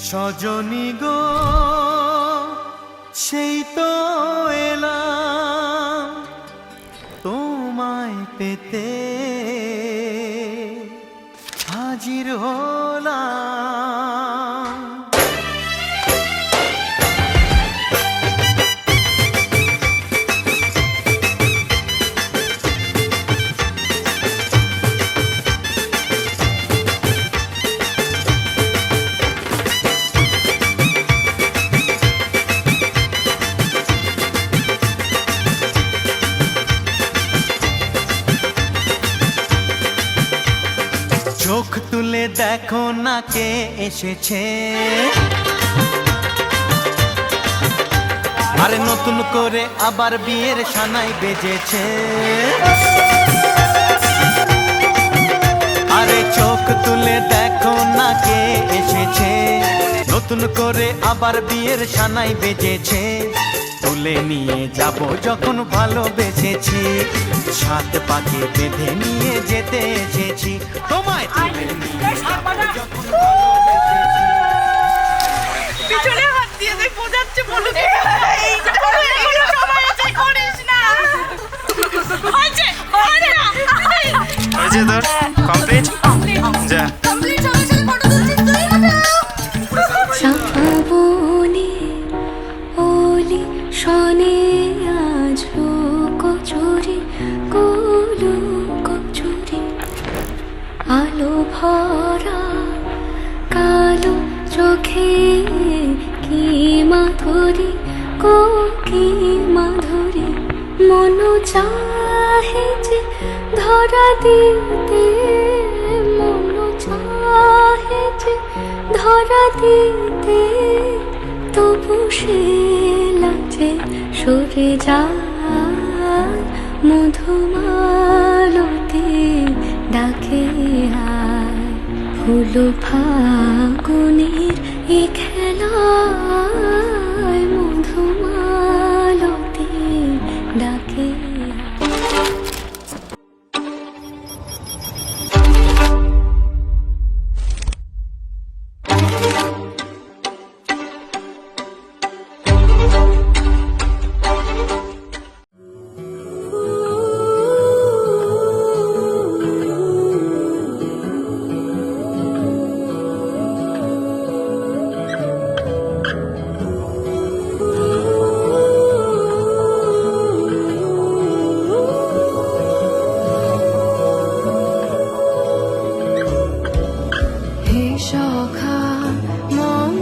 সজনী গো সেই তো এলাম তোমায় পেতে হাজির হলাম। চোখ তুলে দেখো না কে এসেছে, আরে নতুন করে আবার বিয়ের সানাই বেজেছে। আরে চোখ তুলে দেখো না কে এসেছে, নতুন করে আবার বিয়ের সানাই বেজেছে। তুলে নিয়ে যাব যখন ভালোবেসেছি, সাত পাকে বেঁধে নিয়ে যেতে এসেছি তোমায়। তুলে নিয়ে যাব যখন ভালোবেসেছি। পিছনে হাত দিয়ে দেখ বোঝাচ্ছে বলো এই যে বলো এগুলো সবাই আছে করিস না হয়েছে হয়েছে না হয়েছে তোর কমপ্লিট যা কমপ্লিট সবার সাথে ফটো তুলছিস তুই না শ্রাবণে ওলি শনে আজ কচুরি গোলু কচুরি আলো ভরা কালো চোখে কি মাধুরী কো কি মাধুরী মন চাহে যে ধরা দিতে মন চাহে যে ধরা দিতে তবু সে লাগে সরে যায় মধুমালতি ডাকে আয় ফুল ফাগুনের এ খেলায় মধুমালতি ডাকে সখা মম